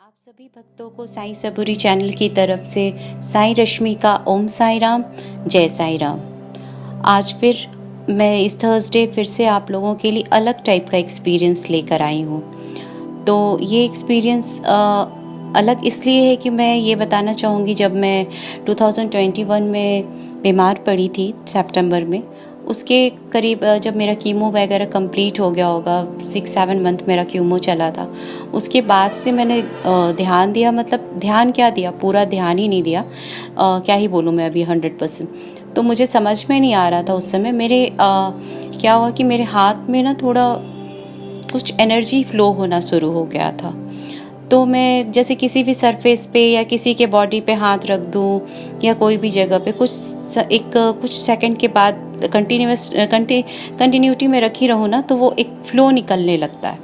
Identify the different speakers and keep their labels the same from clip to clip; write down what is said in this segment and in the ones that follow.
Speaker 1: आप सभी भक्तों को साईं सबूरी चैनल की तरफ से साईं रश्मि का ओम साई राम, जय साई राम। आज फिर मैं इस थर्सडे फिर से आप लोगों के लिए अलग टाइप का एक्सपीरियंस लेकर आई हूँ। तो ये एक्सपीरियंस अलग इसलिए है कि मैं ये बताना चाहूँगी, जब मैं 2021 में बीमार पड़ी थी सितंबर में, उसके करीब जब मेरा कीमो वगैरह कंप्लीट हो गया होगा, 6-7 मंथ मेरा कीमो चला था, उसके बाद से मैंने ध्यान दिया। मतलब ध्यान क्या दिया, पूरा ध्यान ही नहीं दिया, क्या ही बोलूँ मैं अभी 100%। तो मुझे समझ में नहीं आ रहा था उस समय मेरे क्या हुआ कि मेरे हाथ में ना थोड़ा कुछ एनर्जी फ्लो होना शुरू हो गया था। तो मैं जैसे किसी भी सरफेस पे या किसी के बॉडी पे हाथ रख दूं या कोई भी जगह पे कुछ सेकंड के बाद कंटिन्यूटी में रखी रहूं ना, तो वो एक फ्लो निकलने लगता है।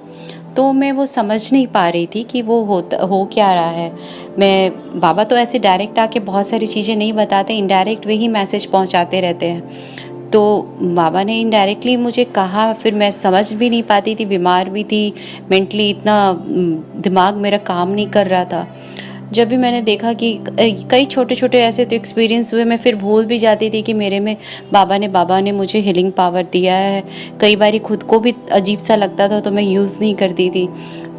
Speaker 1: तो मैं वो समझ नहीं पा रही थी कि वो हो क्या रहा है। मैं बाबा तो ऐसे डायरेक्ट आके बहुत सारी चीज़ें नहीं बताते, इनडायरेक्ट वही मैसेज पहुंचाते रहते हैं। तो बाबा ने इनडायरेक्टली मुझे कहा, फिर मैं समझ भी नहीं पाती थी, बीमार भी थी, मेंटली इतना दिमाग मेरा काम नहीं कर रहा था। जब भी मैंने देखा कि कई छोटे छोटे ऐसे तो एक्सपीरियंस हुए, मैं फिर भूल भी जाती थी कि मेरे में बाबा ने मुझे हीलिंग पावर दिया है। कई बार खुद को भी अजीब सा लगता था तो मैं यूज़ नहीं करती थी।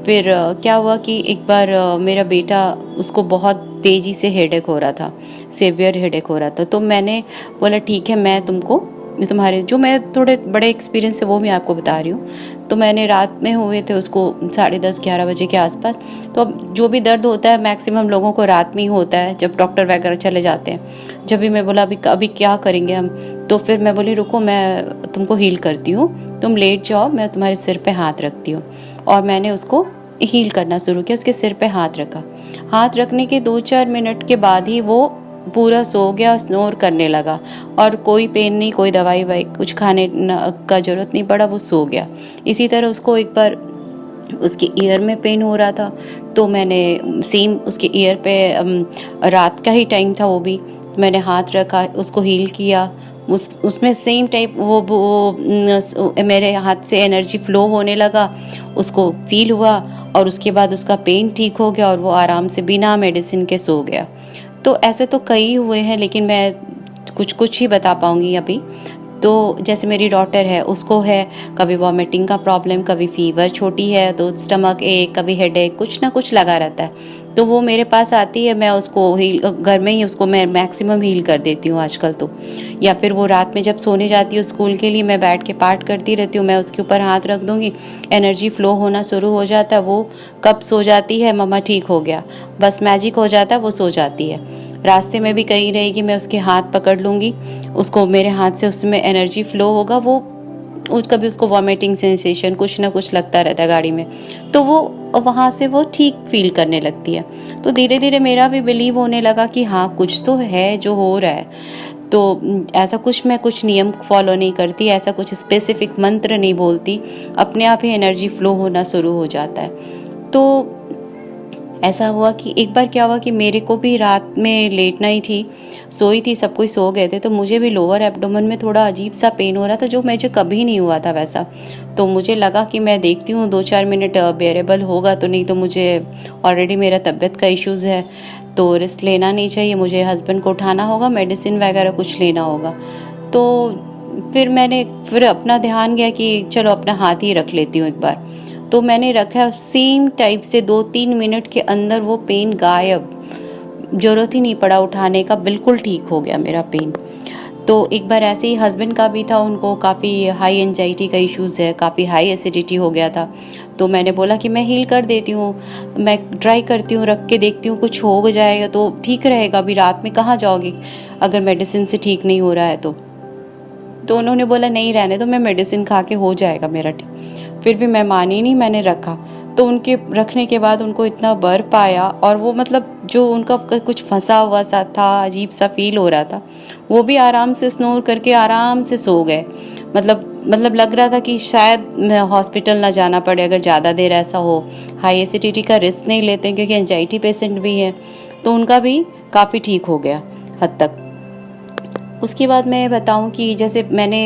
Speaker 1: फिर क्या हुआ कि एक बार मेरा बेटा, उसको बहुत तेज़ी से हेडेक हो रहा था, सेवियर हेडेक हो रहा था। तो मैंने बोला ठीक है, मैं तुमको तुम्हारे जो मैं थोड़े बड़े एक्सपीरियंस है वो मैं आपको बता रही हूँ। तो मैंने रात में हुए थे उसको 10:30-11 बजे के आसपास। तो अब जो भी दर्द होता है मैक्सिमम लोगों को रात में ही होता है, जब डॉक्टर वगैरह चले जाते हैं। जब भी मैं बोला अभी क्या करेंगे हम, तो फिर मैं बोली रुको, मैं तुमको हील करती हूँ, तुम लेट जाओ, मैं तुम्हारे सिर पे हाथ रखती हूँ। और मैंने उसको हील करना शुरू किया, उसके सिर पे हाथ रखा। हाथ रखने के 2-4 मिनट के बाद ही वो पूरा सो गया, स्नोर करने लगा, और कोई पेन नहीं, कोई दवाई वाई कुछ खाने का जरूरत नहीं पड़ा, वो सो गया। इसी तरह उसको एक बार उसके ईयर में पेन हो रहा था, तो मैंने सेम उसके ईयर पे रात का ही टाइम था वो भी, मैंने हाथ रखा, उसको हील किया। उसमें सेम टाइप मेरे हाथ से एनर्जी फ्लो होने लगा, उसको फील हुआ, और उसके बाद उसका पेन ठीक हो गया और वो आराम से बिना मेडिसिन के सो गया। तो ऐसे तो कई हुए हैं, लेकिन मैं कुछ ही बता पाऊंगी अभी। तो जैसे मेरी डॉटर है, उसको है कभी वॉमिटिंग का प्रॉब्लम, कभी फीवर, छोटी है तो स्टमक एक, कभी हेडेक, कुछ ना कुछ लगा रहता है। तो वो मेरे पास आती है, मैं उसको हील घर में ही उसको मैं मैक्सिमम हील कर देती हूँ आजकल तो। या फिर वो रात में जब सोने जाती है स्कूल के लिए, मैं बैठ के पाठ करती रहती हूँ, मैं उसके ऊपर हाथ रख दूँगी, एनर्जी फ्लो होना शुरू हो जाता है। वो कब सो जाती है, मम्मा ठीक हो गया, बस मैजिक हो जाता है, वो सो जाती है। रास्ते में भी कहीं रहेगी, मैं उसके हाथ पकड़ लूँगी, उसको मेरे हाथ से उसमें एनर्जी फ्लो होगा, वो कभी उसको वॉमिटिंग सेंसेशन कुछ ना कुछ लगता रहता है गाड़ी में, तो वो वहाँ से वो ठीक फील करने लगती है। तो धीरे धीरे मेरा भी बिलीव होने लगा कि हाँ कुछ तो है जो हो रहा है। तो ऐसा कुछ नियम फॉलो नहीं करती, ऐसा कुछ स्पेसिफिक मंत्र नहीं बोलती, अपने आप ही एनर्जी फ्लो होना शुरू हो जाता है। तो ऐसा हुआ कि एक बार क्या हुआ कि मेरे को भी रात में लेट नाइट ही सोई थी, सब कोई सो गए थे, तो मुझे भी लोअर एब्डोमेन में थोड़ा अजीब सा पेन हो रहा था, जो मुझे कभी नहीं हुआ था वैसा। तो मुझे लगा कि मैं देखती हूँ 2-4 मिनट बेरेबल होगा, तो नहीं तो मुझे ऑलरेडी मेरा तबीयत का इश्यूज़ है, तो रिस्क लेना नहीं चाहिए, मुझे हस्बैंड को उठाना होगा, मेडिसिन वगैरह कुछ लेना होगा। तो फिर अपना ध्यान गया कि चलो अपना हाथ ही रख लेती हूँ एक बार। तो मैंने रखा, सेम टाइप से 2-3 मिनट के अंदर वो पेन गायब, जरूरत ही नहीं पड़ा उठाने का, बिल्कुल ठीक हो गया मेरा पेन। तो एक बार ऐसे ही हस्बैंड का भी था, उनको काफ़ी हाई एंजाइटी का इश्यूज़ है, काफ़ी हाई एसिडिटी हो गया था। तो मैंने बोला कि मैं हील कर देती हूँ, मैं ट्राई करती हूँ, रख के देखती हूँ, कुछ हो जाएगा तो ठीक रहेगा, अभी रात में कहाँ जाओगी अगर मेडिसिन से ठीक नहीं हो रहा है तो उन्होंने बोला नहीं रहने दो, मैं मेडिसिन खा के हो जाएगा मेरा ठीक। फिर भी मैं मानी नहीं, मैंने रखा। तो उनके रखने के बाद उनको इतना बर्फ आया, और वो मतलब जो उनका कुछ फंसा हुआ सा था, अजीब सा फील हो रहा था, वो भी आराम से स्नोर करके आराम से सो गए। मतलब लग रहा था कि शायद हॉस्पिटल ना जाना पड़े अगर ज़्यादा देर ऐसा हो। हाई एसिडिटी का रिस्क नहीं लेते क्योंकि एंजाइटी पेशेंट भी है, तो उनका भी काफ़ी ठीक हो गया हद तक। उसके बाद मैं बताऊं कि जैसे मैंने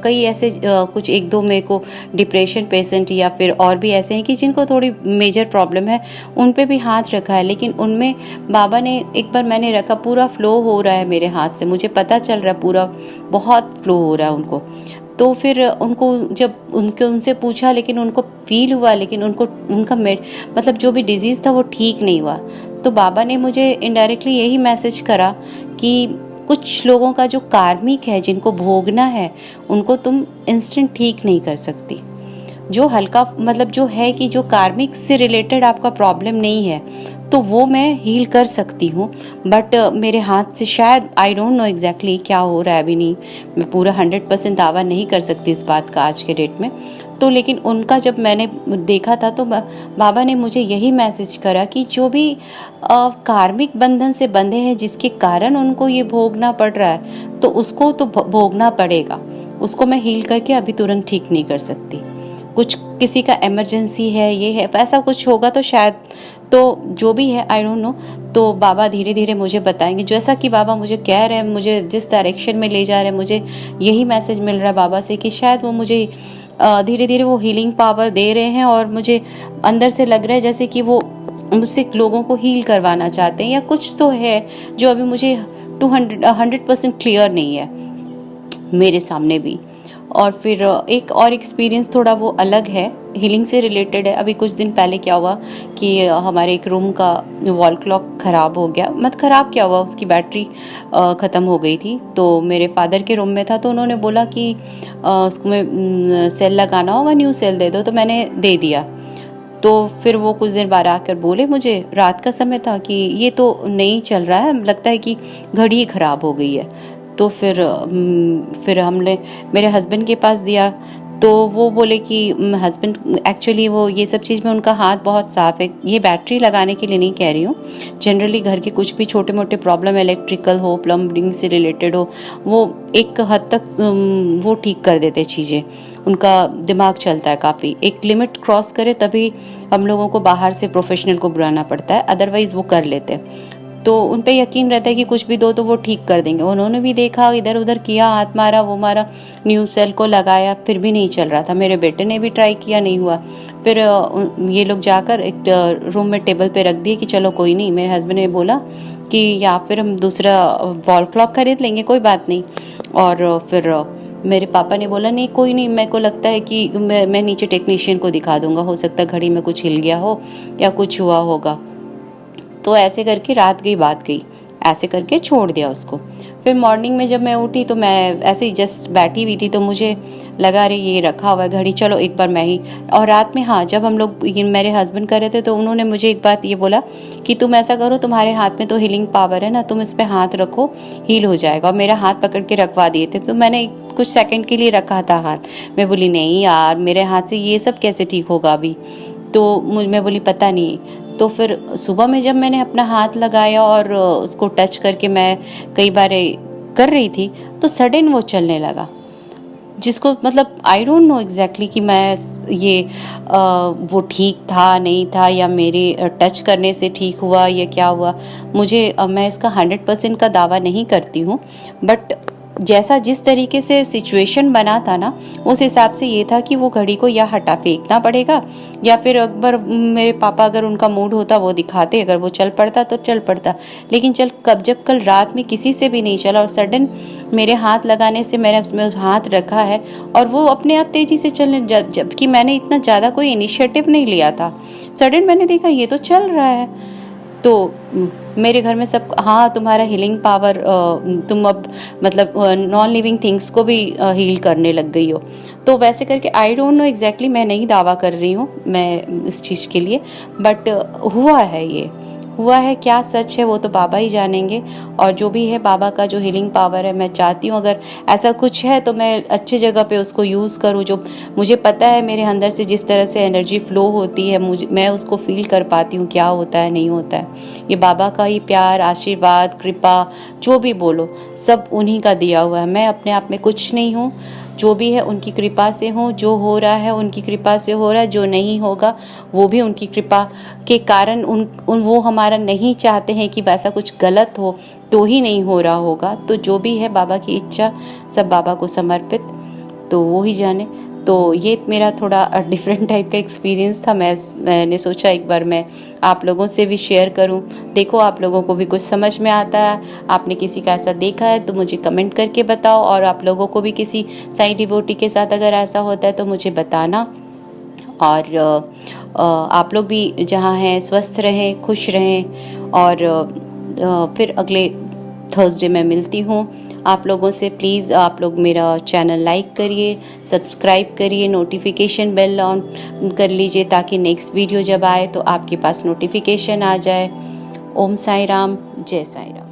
Speaker 1: कई ऐसे कुछ एक दो मेरे को डिप्रेशन पेशेंट या फिर और भी ऐसे हैं कि जिनको थोड़ी मेजर प्रॉब्लम है, उन पे भी हाथ रखा है, लेकिन उनमें बाबा ने एक बार मैंने रखा, पूरा फ्लो हो रहा है मेरे हाथ से, मुझे पता चल रहा है पूरा बहुत फ्लो हो रहा है उनको। तो फिर उनको जब उनसे पूछा, लेकिन उनको फील हुआ, लेकिन उनको उनका मतलब जो भी डिजीज़ था वो ठीक नहीं हुआ। तो बाबा ने मुझे इनडायरेक्टली यही मैसेज करा कि कुछ लोगों का जो कार्मिक है, जिनको भोगना है, उनको तुम इंस्टेंट ठीक नहीं कर सकती। जो हल्का मतलब जो है कि जो कार्मिक से रिलेटेड आपका प्रॉब्लम नहीं है, तो वो मैं हील कर सकती हूँ, बट मेरे हाथ से शायद आई डोंट नो एग्जैक्टली क्या हो रहा है, अभी नहीं, मैं पूरा 100% दावा नहीं कर सकती इस बात का आज के डेट में। तो लेकिन उनका जब मैंने देखा था तो बाबा ने मुझे यही मैसेज करा कि जो भी कार्मिक बंधन से बंधे हैं, जिसके कारण उनको ये भोगना पड़ रहा है, तो उसको तो भोगना पड़ेगा, उसको मैं हील करके अभी तुरंत ठीक नहीं कर सकती। कुछ किसी का इमरजेंसी है, ये है, ऐसा कुछ होगा तो शायद, तो जो भी है आई डोंट नो, तो बाबा धीरे धीरे मुझे बताएंगे। जैसा कि बाबा मुझे कह रहे हैं, मुझे जिस डायरेक्शन में ले जा रहे हैं, मुझे यही मैसेज मिल रहा है बाबा से कि शायद वो मुझे धीरे धीरे वो हीलिंग पावर दे रहे हैं, और मुझे अंदर से लग रहा है जैसे कि वो मुझसे लोगों को हील करवाना चाहते हैं, या कुछ तो है जो अभी मुझे 100% क्लियर नहीं है मेरे सामने भी। और फिर एक और एक्सपीरियंस थोड़ा वो अलग है, हीलिंग से रिलेटेड है। अभी कुछ दिन पहले क्या हुआ कि हमारे एक रूम का वॉल क्लॉक ख़राब हो गया, मत ख़राब क्या हुआ, उसकी बैटरी ख़त्म हो गई थी। तो मेरे फादर के रूम में था, तो उन्होंने बोला कि उसको में सेल लगाना होगा, न्यू सेल दे दो, तो मैंने दे दिया। तो फिर वो कुछ देर बाद आकर बोले मुझे, रात का समय था, कि ये तो नहीं चल रहा है, लगता है कि घड़ी ख़राब हो गई है। तो फिर हमने मेरे हस्बैंड के पास दिया, तो वो बोले कि हस्बैंड एक्चुअली वो ये सब चीज़ में उनका हाथ बहुत साफ है, ये बैटरी लगाने के लिए नहीं कह रही हूँ, जनरली घर के कुछ भी छोटे मोटे प्रॉब्लम, इलेक्ट्रिकल हो, प्लम्बिंग से रिलेटेड हो, वो एक हद तक वो ठीक कर देते चीज़ें, उनका दिमाग चलता है काफ़ी। एक लिमिट क्रॉस करे तभी हम लोगों को बाहर से प्रोफेशनल को बुलाना पड़ता है, अदरवाइज़ वो कर लेते हैं। तो उन पे यकीन रहता है कि कुछ भी दो तो वो ठीक कर देंगे। उन्होंने भी देखा, इधर उधर किया, हाथ मारा, वो मारा, न्यू सेल को लगाया, फिर भी नहीं चल रहा था। मेरे बेटे ने भी ट्राई किया, नहीं हुआ। फिर ये लोग जाकर एक रूम में टेबल पे रख दिए कि चलो कोई नहीं। मेरे हस्बैंड ने बोला कि या फिर हम दूसरा वॉल क्लॉक खरीद लेंगे, कोई बात नहीं। और फिर मेरे पापा ने बोला नहीं कोई नहीं, मेरे को लगता है कि मैं नीचे टेक्नीशियन को दिखा दूंगा, हो सकता है घड़ी में कुछ हिल गया हो या कुछ हुआ होगा। तो ऐसे करके रात गई बात गई, ऐसे करके छोड़ दिया उसको। फिर मॉर्निंग में जब मैं उठी तो मैं ऐसे ही जस्ट बैठी हुई थी, तो मुझे लगा अरे ये रखा हुआ है घड़ी, चलो एक बार मैं ही। और रात में हाँ, जब हम लोग मेरे हस्बैंड कर रहे थे, तो उन्होंने मुझे एक बात ये बोला कि तुम ऐसा करो, तुम्हारे हाथ में तो हीलिंग पावर है ना, तुम इस पर हाथ रखो, हील हो जाएगा। और मेरा हाथ पकड़ के रखवा दिए थे, तो मैंने कुछ सेकंड के लिए रखा था हाथ। मैं बोली नहीं यार, मेरे हाथ से ये सब कैसे ठीक होगा अभी, तो मैं बोली पता नहीं। तो फिर सुबह में जब मैंने अपना हाथ लगाया और उसको टच करके मैं कई बार कर रही थी, तो सडन वो चलने लगा, जिसको मतलब आई डोंट नो एग्जैक्टली कि मैं ये वो ठीक था नहीं था, या मेरे टच करने से ठीक हुआ या क्या हुआ, मुझे मैं इसका 100% का दावा नहीं करती हूँ। बट जैसा जिस तरीके से सिचुएशन बना था ना, उस हिसाब से ये था कि वो घड़ी को या हटा फेंकना पड़ेगा, या फिर अकबर मेरे पापा अगर उनका मूड होता वो दिखाते, अगर वो चल पड़ता तो चल पड़ता। लेकिन जब कल रात में किसी से भी नहीं चला, और सडन मेरे हाथ लगाने से मैंने उसमें हाथ रखा है और वो अपने आप तेज़ी से चलने, जबकि मैंने इतना ज़्यादा कोई इनिशिएटिव नहीं लिया था। सडन मैंने देखा ये तो चल रहा है। तो मेरे घर में सब, हाँ तुम्हारा हीलिंग पावर, तुम अब मतलब नॉन लिविंग थिंग्स को भी हील करने लग गई हो। तो वैसे करके आई डोंट नो एग्जैक्टली, मैं नहीं दावा कर रही हूँ मैं इस चीज़ के लिए, बट हुआ है, ये हुआ है, क्या सच है वो तो बाबा ही जानेंगे। और जो भी है बाबा का जो हीलिंग पावर है, मैं चाहती हूँ अगर ऐसा कुछ है तो मैं अच्छी जगह पे उसको यूज़ करूँ। जो मुझे पता है मेरे अंदर से जिस तरह से एनर्जी फ्लो होती है, मैं उसको फील कर पाती हूँ क्या होता है नहीं होता है। ये बाबा का ही प्यार, आशीर्वाद, कृपा, जो भी बोलो, सब उन्हीं का दिया हुआ है। मैं अपने आप में कुछ नहीं हूँ, जो भी है उनकी कृपा से हो, जो हो रहा है उनकी कृपा से हो रहा है, जो नहीं होगा वो भी उनकी कृपा के कारण उन वो हमारा नहीं चाहते हैं कि वैसा कुछ गलत हो तो ही नहीं हो रहा होगा। तो जो भी है बाबा की इच्छा, सब बाबा को समर्पित, तो वो ही जाने। तो ये मेरा थोड़ा डिफरेंट टाइप का एक्सपीरियंस था। मैंने सोचा एक बार मैं आप लोगों से भी शेयर करूं। देखो आप लोगों को भी कुछ समझ में आता है, आपने किसी का ऐसा देखा है तो मुझे कमेंट करके बताओ, और आप लोगों को भी किसी साईं डिवोटी के साथ अगर ऐसा होता है तो मुझे बताना। और आप लोग भी जहाँ हैं स्वस्थ रहें, खुश रहें। और फिर अगले थर्सडे मैं मिलती हूँ आप लोगों से। प्लीज़ आप लोग मेरा चैनल लाइक करिए, सब्सक्राइब करिए, नोटिफिकेशन बेल ऑन कर लीजिए ताकि नेक्स्ट वीडियो जब आए तो आपके पास नोटिफिकेशन आ जाए। ओम साई राम, जय साई राम।